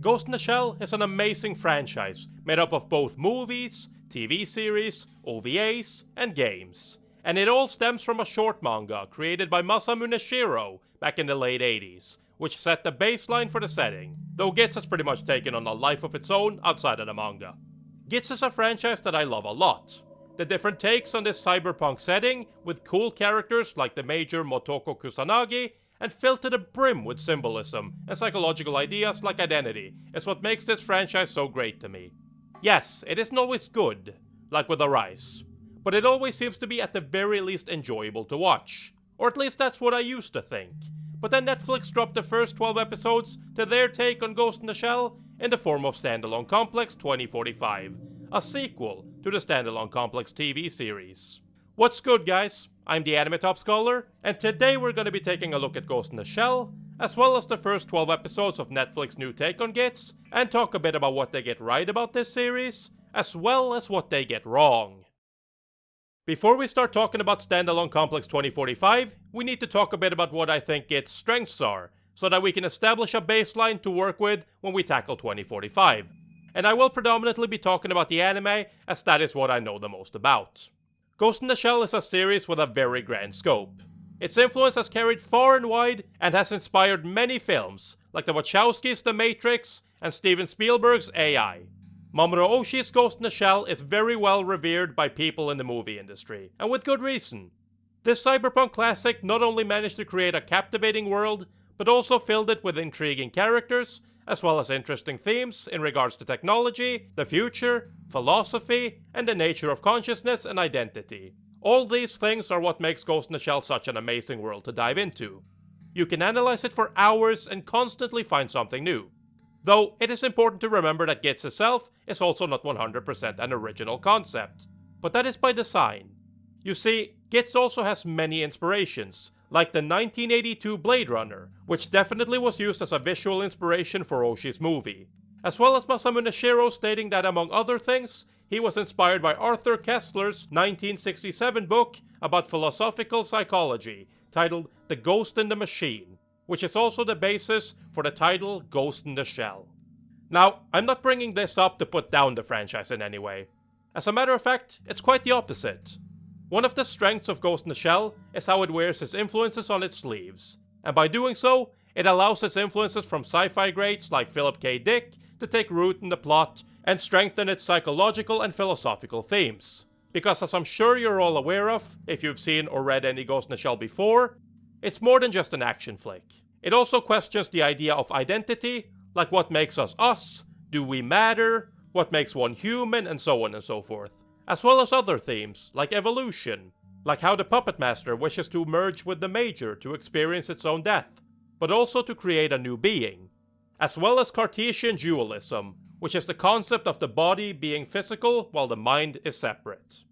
Ghost in the Shell is an amazing franchise made up of both movies, TV series, OVAs, and games. And it all stems from a short manga created by Masamu Nishiro back in the late 80s, which set the baseline for the setting, though Gits has pretty much taken on a life of its own outside of the manga. Gits is a franchise that I love a lot. The different takes on this cyberpunk setting, with cool characters like the Major Motoko Kusanagi, and filled to the brim with symbolism and psychological ideas like identity, is what makes this franchise so great to me. Yes, it isn't always good, like with Arise, but it always seems to be at the very least enjoyable to watch. Or at least that's what I used to think. But then Netflix dropped the first 12 episodes to their take on Ghost in the Shell in the form of Standalone Complex 2045, a sequel to the Standalone Complex TV series. What's good, guys? I'm the Anime Top Scholar, and today we're going to be taking a look at Ghost in the Shell, as well as the first 12 episodes of Netflix's new take on Gits, and talk a bit about what they get right about this series, as well as what they get wrong. Before we start talking about Standalone Complex 2045, we need to talk a bit about what I think Gits' strengths are, so that we can establish a baseline to work with when we tackle 2045. And I will predominantly be talking about the anime, as that is what I know the most about. Ghost in the Shell is a series with a very grand scope. Its influence has carried far and wide and has inspired many films, like the Wachowskis' The Matrix and Steven Spielberg's AI. Mamoru Oshii's Ghost in the Shell is very well revered by people in the movie industry, and with good reason. This cyberpunk classic not only managed to create a captivating world, but also filled it with intriguing characters, as well as interesting themes in regards to technology, the future, philosophy, and the nature of consciousness and identity. All these things are what makes Ghost in the Shell such an amazing world to dive into. You can analyze it for hours and constantly find something new. Though it is important to remember that Gits itself is also not 100% an original concept, but that is by design. You see, Gits also has many inspirations, like the 1982 Blade Runner, which definitely was used as a visual inspiration for Oshii's movie, as well as Masamu Nishiro stating that among other things, he was inspired by Arthur Koestler's 1967 book about philosophical psychology, titled The Ghost in the Machine, which is also the basis for the title Ghost in the Shell. Now, I'm not bringing this up to put down the franchise in any way. As a matter of fact, it's quite the opposite. One of the strengths of Ghost in the Shell is how it wears its influences on its sleeves, and by doing so, it allows its influences from sci-fi greats like Philip K. Dick to take root in the plot and strengthen its psychological and philosophical themes. Because as I'm sure you're all aware of, if you've seen or read any Ghost in the Shell before, it's more than just an action flick. It also questions the idea of identity, like what makes us us, do we matter, what makes one human, and so on and so forth. As well as other themes, like evolution, like how the Puppet Master wishes to merge with the Major to experience its own death, but also to create a new being. As well as Cartesian dualism, which is the concept of the body being physical while the mind is separate.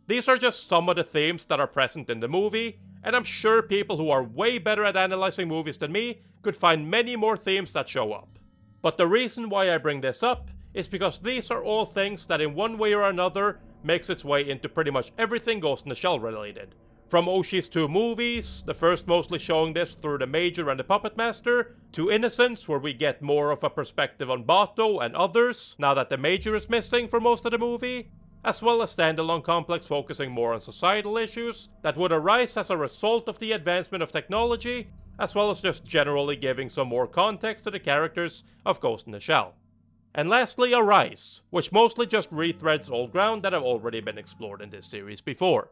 These are just some of the themes that are present in the movie, and I'm sure people who are way better at analyzing movies than me could find many more themes that show up. But the reason why I bring this up is because these are all things that in one way or another makes its way into pretty much everything Ghost in the Shell related. From Oshii's two movies, the first mostly showing this through the Major and the Puppet Master, to Innocence, where we get more of a perspective on Bato and others, now that the Major is missing for most of the movie, as well as Standalone Complex focusing more on societal issues that would arise as a result of the advancement of technology, as well as just generally giving some more context to the characters of Ghost in the Shell. And lastly, Arise, which mostly just rethreads old ground that have already been explored in this series before.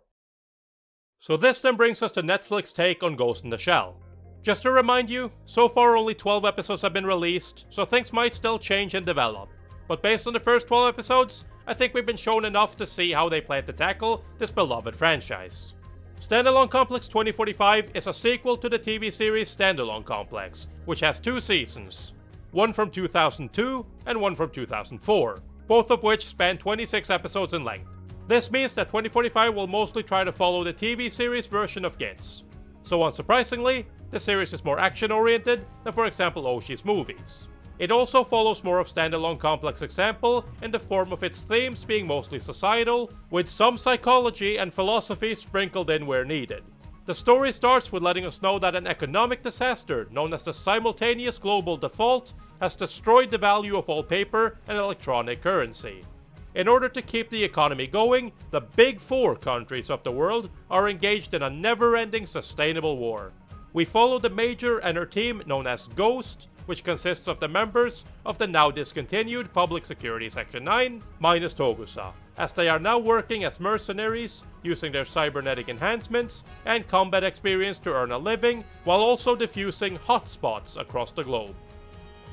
So this then brings us to Netflix's take on Ghost in the Shell. Just to remind you, so far only 12 episodes have been released, so things might still change and develop. But based on the first 12 episodes, I think we've been shown enough to see how they plan to tackle this beloved franchise. Standalone Complex 2045 is a sequel to the TV series Standalone Complex, which has two seasons. One from 2002 and one from 2004, both of which span 26 episodes in length. This means that 2045 will mostly try to follow the TV series version of Gits. So unsurprisingly, the series is more action-oriented than for example Oshii's movies. It also follows more of Standalone Complex example in the form of its themes being mostly societal, with some psychology and philosophy sprinkled in where needed. The story starts with letting us know that an economic disaster known as the simultaneous global default has destroyed the value of all paper and electronic currency. In order to keep the economy going, the big four countries of the world are engaged in a never-ending sustainable war. We follow the Major and her team known as Ghost, which consists of the members of the now discontinued Public Security Section 9, minus Togusa, as they are now working as mercenaries, using their cybernetic enhancements and combat experience to earn a living, while also defusing hotspots across the globe.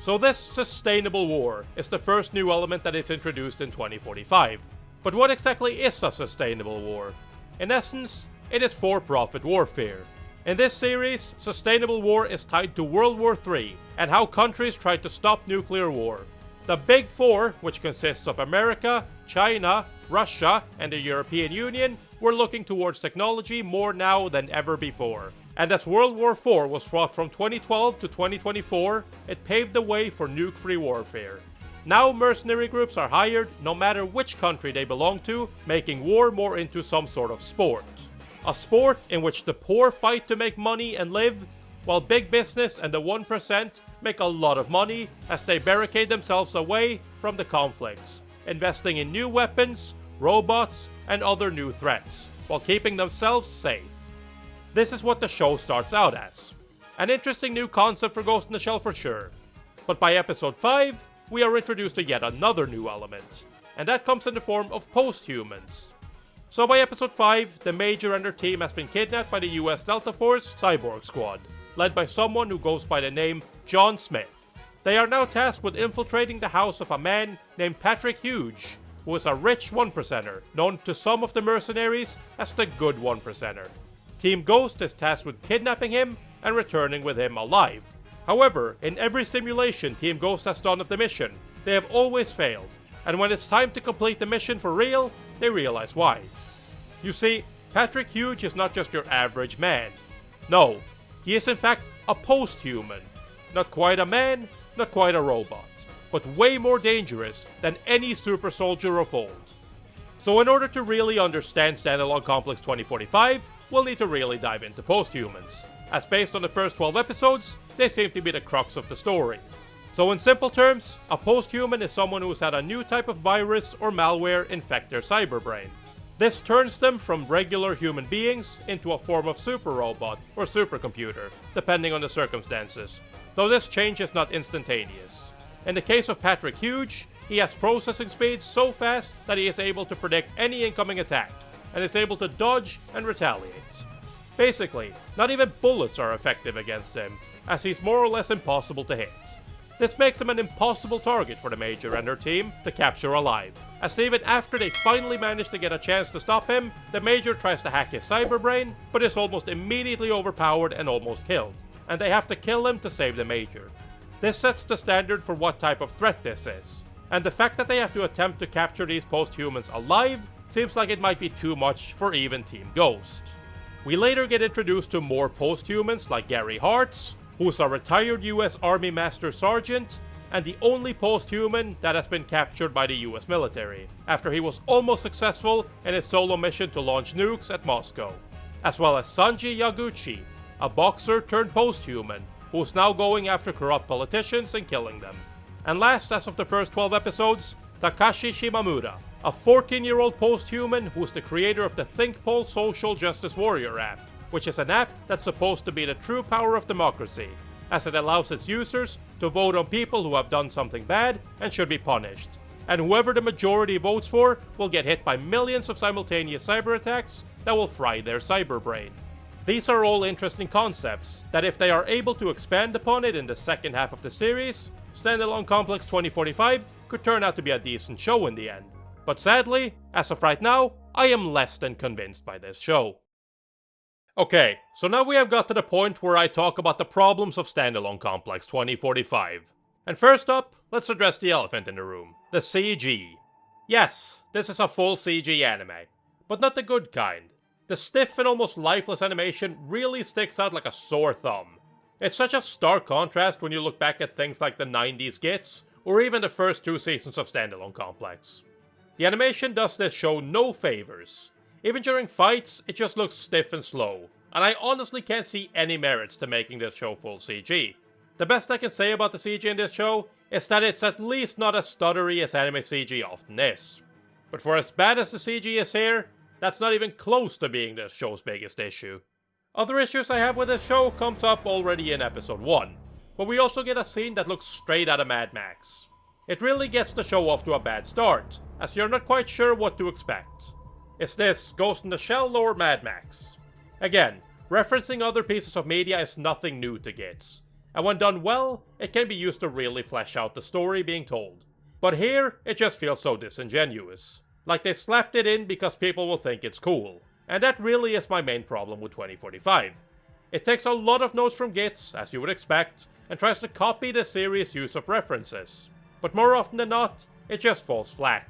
So this sustainable war is the first new element that is introduced in 2045. But what exactly is a sustainable war? In essence, it is for-profit warfare. In this series, sustainable war is tied to World War III and how countries tried to stop nuclear war. The Big Four, which consists of America, China, Russia, and the European Union, were looking towards technology more now than ever before. And as World War IV was fought from 2012 to 2024, it paved the way for nuke-free warfare. Now mercenary groups are hired no matter which country they belong to, making war more into some sort of sport. A sport in which the poor fight to make money and live, while big business and the 1% make a lot of money as they barricade themselves away from the conflicts, investing in new weapons, robots, and other new threats, while keeping themselves safe. This is what the show starts out as. An interesting new concept for Ghost in the Shell for sure. But by episode 5, we are introduced to yet another new element, and that comes in the form of post-humans. So by episode 5, the Major and her team has been kidnapped by the US Delta Force Cyborg Squad, led by someone who goes by the name John Smith. They are now tasked with infiltrating the house of a man named Patrick Huge, who is a rich 1%er, known to some of the mercenaries as the Good 1%er. Team Ghost is tasked with kidnapping him and returning with him alive. However, in every simulation Team Ghost has done of the mission, they have always failed, and when it's time to complete the mission for real, they realize why. You see, Patrick Huge is not just your average man. No, he is in fact a post-human. Not quite a man, not quite a robot, but way more dangerous than any super soldier of old. So in order to really understand Standalone Complex 2045, we'll need to really dive into post-humans, as based on the first 12 episodes, they seem to be the crux of the story. So in simple terms, a post-human is someone who's had a new type of virus or malware infect their cyberbrain. This turns them from regular human beings into a form of super robot or supercomputer, depending on the circumstances, though this change is not instantaneous. In the case of Patrick Huge, he has processing speed so fast that he is able to predict any incoming attack, and is able to dodge and retaliate. Basically, not even bullets are effective against him, as he's more or less impossible to hit. This makes him an impossible target for the Major and her team to capture alive, as even after they finally manage to get a chance to stop him, the Major tries to hack his cyberbrain, but is almost immediately overpowered and almost killed, and they have to kill him to save the Major. This sets the standard for what type of threat this is, and the fact that they have to attempt to capture these post-humans alive seems like it might be too much for even Team Ghost. We later get introduced to more post-humans like Gary Hartz, who's a retired US Army Master Sergeant, and the only post-human that has been captured by the US military, after he was almost successful in his solo mission to launch nukes at Moscow. As well as Sanji Yaguchi, a boxer turned post-human, who's now going after corrupt politicians and killing them. And last, as of the first 12 episodes, Takashi Shimamura, a 14-year-old post-human who's the creator of the ThinkPol Social Justice Warrior app, which is an app that's supposed to be the true power of democracy, as it allows its users to vote on people who have done something bad and should be punished. And whoever the majority votes for will get hit by millions of simultaneous cyber attacks that will fry their cyberbrain. These are all interesting concepts that, if they are able to expand upon it in the second half of the series, Standalone Complex 2045 could turn out to be a decent show in the end. But sadly, as of right now, I am less than convinced by this show. Okay, so now we have got to the point where I talk about the problems of Standalone Complex 2045. And first up, let's address the elephant in the room, the CG. Yes, this is a full CG anime, but not the good kind. The stiff and almost lifeless animation really sticks out like a sore thumb. It's such a stark contrast when you look back at things like the 90s Gits, or even the first 2 seasons of Standalone Complex. The animation does this show no favors. Even during fights, it just looks stiff and slow, and I honestly can't see any merits to making this show full CG. The best I can say about the CG in this show is that it's at least not as stuttery as anime CG often is. But for as bad as the CG is here, that's not even close to being this show's biggest issue. Other issues I have with this show comes up already in episode 1, but we also get a scene that looks straight out of Mad Max. It really gets the show off to a bad start, as you're not quite sure what to expect. Is this Ghost in the Shell or Mad Max? Again, referencing other pieces of media is nothing new to Gits, and when done well, it can be used to really flesh out the story being told. But here, it just feels so disingenuous. Like they slapped it in because people will think it's cool. And that really is my main problem with 2045. It takes a lot of notes from Gits, as you would expect, and tries to copy the series' use of references. But more often than not, it just falls flat.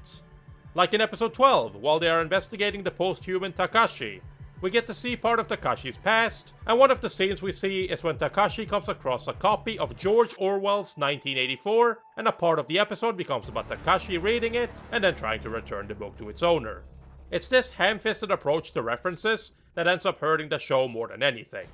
Like in episode 12, while they are investigating the post-human Takashi, we get to see part of Takashi's past, and one of the scenes we see is when Takashi comes across a copy of George Orwell's 1984, and a part of the episode becomes about Takashi reading it, and then trying to return the book to its owner. It's this ham-fisted approach to references that ends up hurting the show more than anything.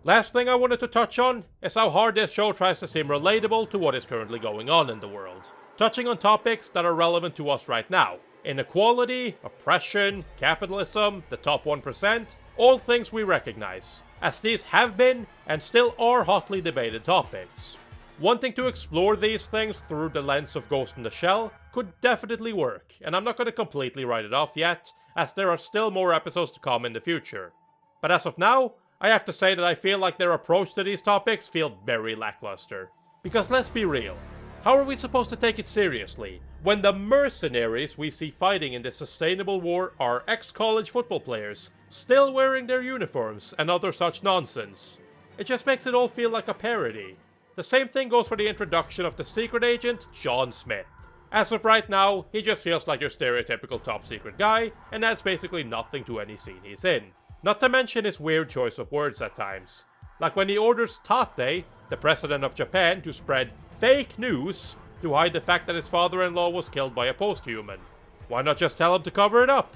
Last thing I wanted to touch on is how hard this show tries to seem relatable to what is currently going on in the world, touching on topics that are relevant to us right now. Inequality, oppression, capitalism, the top 1%, all things we recognize, as these have been and still are hotly debated topics. Wanting to explore these things through the lens of Ghost in the Shell could definitely work, and I'm not going to completely write it off yet, as there are still more episodes to come in the future. But as of now, I have to say that I feel like their approach to these topics feel very lackluster. Because let's be real, how are we supposed to take it seriously when the mercenaries we see fighting in this sustainable war are ex-college football players, still wearing their uniforms and other such nonsense? It just makes it all feel like a parody. The same thing goes for the introduction of the secret agent, John Smith. As of right now, he just feels like your stereotypical top secret guy, and adds basically nothing to any scene he's in. Not to mention his weird choice of words at times. Like when he orders Tate, the president of Japan, to spread fake news to hide the fact that his father-in-law was killed by a post-human. Why not just tell him to cover it up?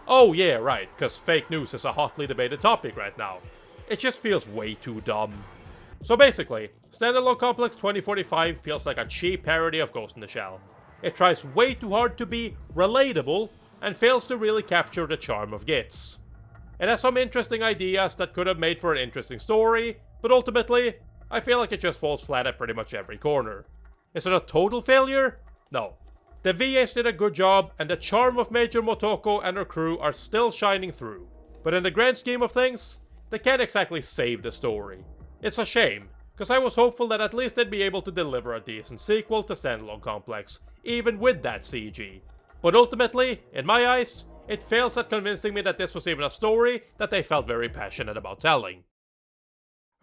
Oh yeah, right, cause fake news is a hotly debated topic right now. It just feels way too dumb. So basically, Standalone Complex 2045 feels like a cheap parody of Ghost in the Shell. It tries way too hard to be relatable, and fails to really capture the charm of Gits. It has some interesting ideas that could have made for an interesting story, but ultimately, I feel like it just falls flat at pretty much every corner. Is it a total failure? No. The VAs did a good job, and the charm of Major Motoko and her crew are still shining through. But in the grand scheme of things, they can't exactly save the story. It's a shame, because I was hopeful that at least they'd be able to deliver a decent sequel to Standalone Complex, even with that CG. But ultimately, in my eyes, it fails at convincing me that this was even a story that they felt very passionate about telling.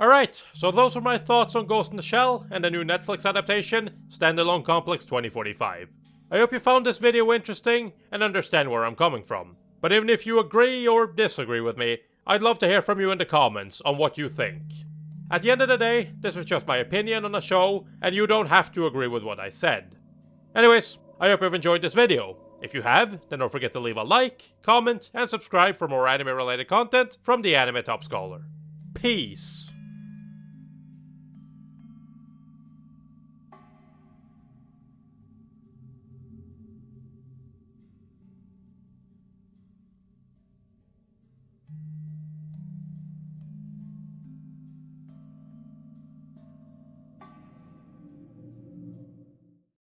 Alright, so those are my thoughts on Ghost in the Shell and the new Netflix adaptation, Standalone Complex 2045. I hope you found this video interesting and understand where I'm coming from. But even if you agree or disagree with me, I'd love to hear from you in the comments on what you think. At the end of the day, this is just my opinion on the show, and you don't have to agree with what I said. Anyways, I hope you've enjoyed this video. If you have, then don't forget to leave a like, comment, and subscribe for more anime-related content from the Anime Top Scholar. Peace!